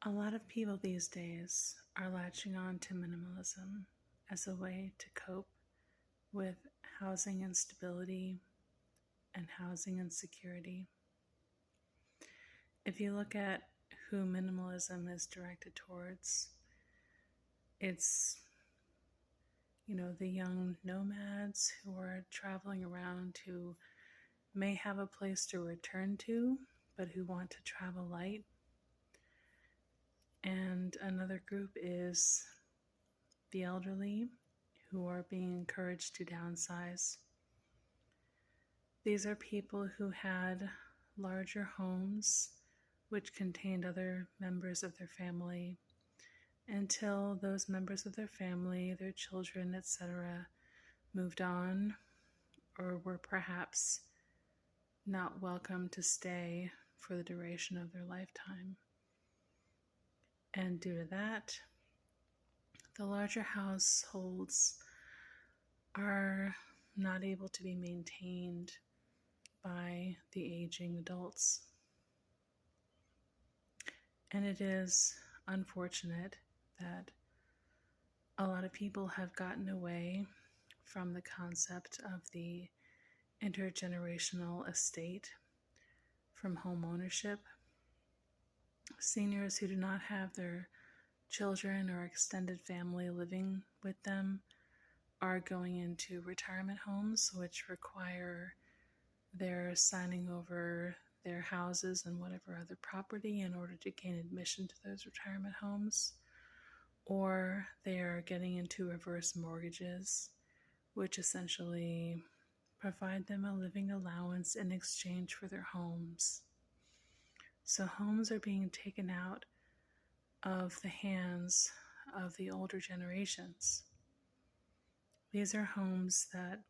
A lot of people these days are latching on to minimalism as a way to cope with housing instability and housing insecurity. If you look at who minimalism is directed towards, it's, the young nomads who are traveling around who may have a place to return to, but who want to travel light. And another group is the elderly who are being encouraged to downsize. These are people who had larger homes which contained other members of their family until those members of their family, their children, etc., moved on or were perhaps not welcome to stay for the duration of their lifetime. And due to that, the larger households are not able to be maintained by the aging adults. And it is unfortunate that a lot of people have gotten away from the concept of the intergenerational estate, from home ownership. Seniors who do not have their children or extended family living with them are going into retirement homes, which require their signing over their houses and whatever other property in order to gain admission to those retirement homes. Or they are getting into reverse mortgages, which essentially provide them a living allowance in exchange for their homes. So homes are being taken out of the hands of the older generations. These are homes that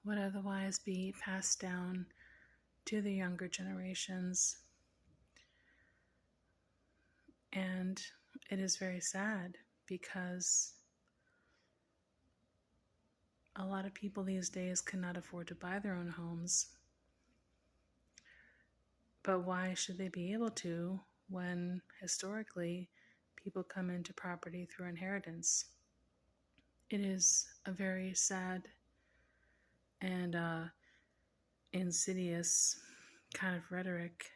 would otherwise be passed down to the younger generations. And it is very sad because a lot of people these days cannot afford to buy their own homes. But why should they be able to when historically people come into property through inheritance? It is a very sad and insidious kind of rhetoric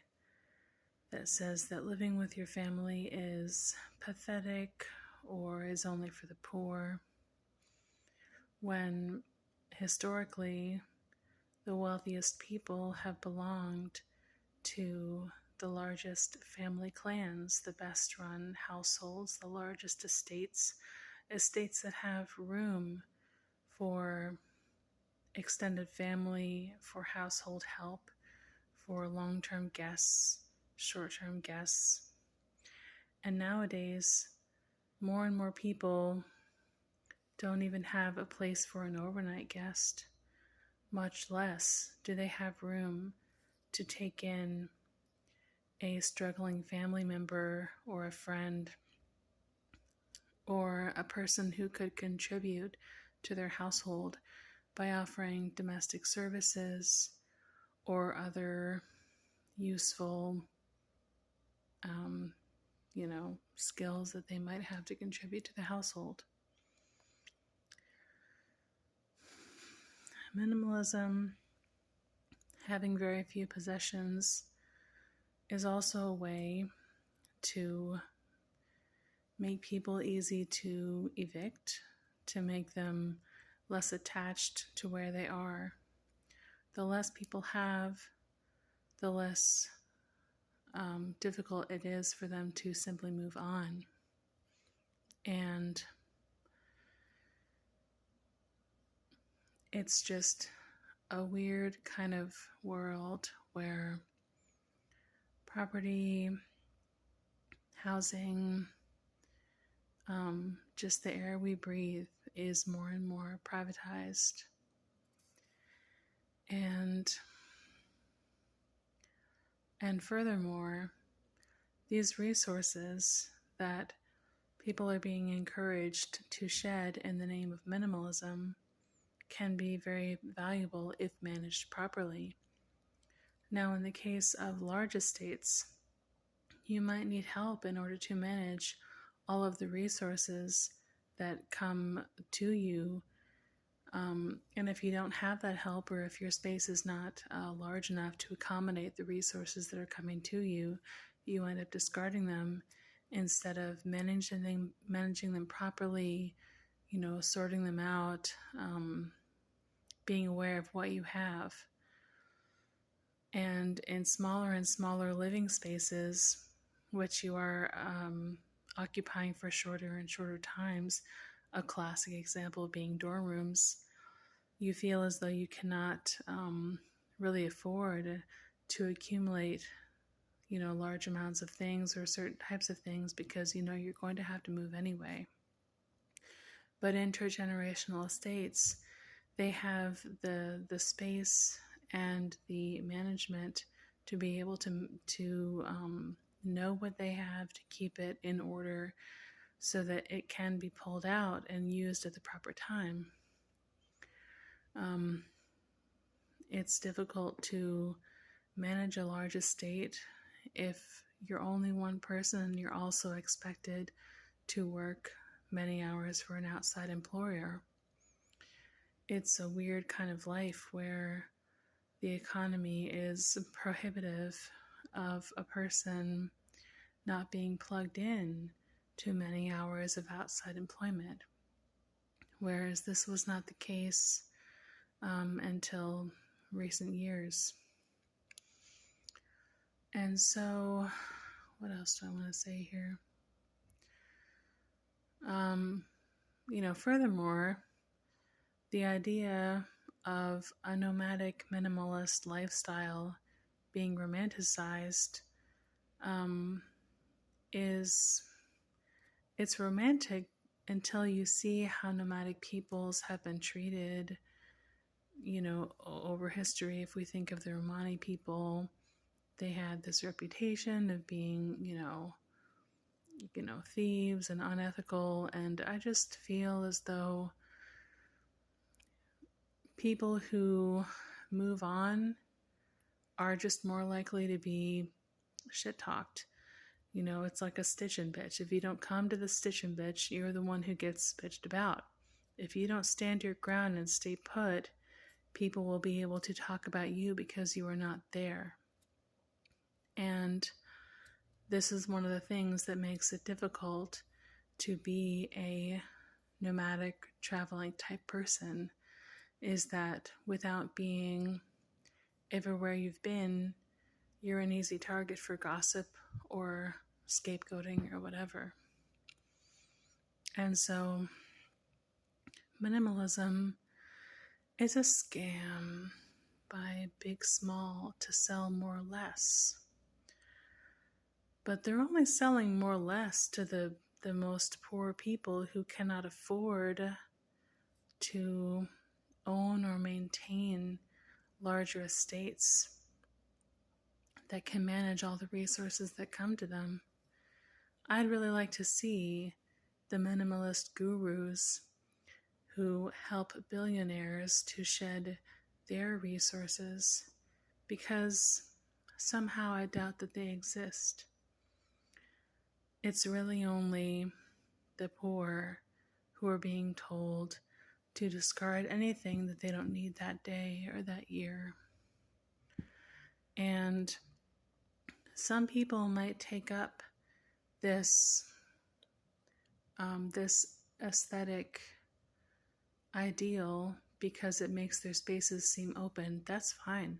that says that living with your family is pathetic or is only for the poor, when historically the wealthiest people have belonged to the largest family clans, the best run households, the largest estates that have room for extended family, for household help, for long-term guests, short-term guests. And nowadays, more and more people don't even have a place for an overnight guest, much less do they have room to take in a struggling family member or a friend or a person who could contribute to their household by offering domestic services or other useful, skills that they might have to contribute to the household. Minimalism, having very few possessions, is also a way to make people easy to evict, to make them less attached to where they are. The less people have, the less difficult it is for them to simply move on. And it's just a weird kind of world where property, housing, just the air we breathe is more and more privatized. And furthermore, these resources that people are being encouraged to shed in the name of minimalism can be very valuable if managed properly. Now, in the case of large estates, you might need help in order to manage all of the resources that come to you. And if you don't have that help, or if your space is not large enough to accommodate the resources that are coming to you, you end up discarding them instead of managing them properly, sorting them out, being aware of what you have. And in smaller and smaller living spaces, which you are occupying for shorter and shorter times, a classic example being dorm rooms, you feel as though you cannot really afford to accumulate, large amounts of things or certain types of things, because you're going to have to move anyway. But intergenerational estates, they have the space and the management to be able to know what they have, to keep it in order so that it can be pulled out and used at the proper time. It's difficult to manage a large estate if you're only one person and you're also expected to work many hours for an outside employer. It's a weird kind of life where the economy is prohibitive of a person not being plugged in to many hours of outside employment, whereas this was not the case until recent years. And so, what else do I want to say here? Furthermore, the idea of a nomadic minimalist lifestyle being romanticized it's romantic until you see how nomadic peoples have been treated, over history. If we think of the Romani people, they had this reputation of being, thieves and unethical, and I just feel as though people who move on are just more likely to be shit-talked. It's like a stitch and bitch. If you don't come to the stitch and bitch, you're the one who gets bitched about. If you don't stand your ground and stay put, people will be able to talk about you because you are not there. And this is one of the things that makes it difficult to be a nomadic traveling type person, is that without being everywhere you've been, you're an easy target for gossip or scapegoating or whatever. And so minimalism is a scam by Big Small to sell more or less. But they're only selling more or less to the most poor people who cannot afford to own or maintain larger estates that can manage all the resources that come to them. I'd really like to see the minimalist gurus who help billionaires to shed their resources, because somehow I doubt that they exist. It's really only the poor who are being told to discard anything that they don't need that day or that year. And some people might take up this aesthetic ideal because it makes their spaces seem open. That's fine.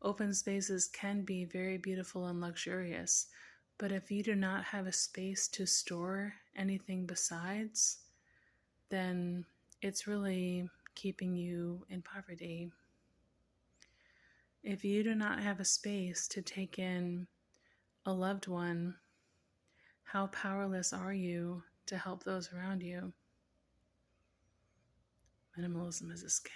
Open spaces can be very beautiful and luxurious, but if you do not have a space to store anything besides, then it's really keeping you in poverty. If you do not have a space to take in a loved one, how powerless are you to help those around you? Minimalism is a scam.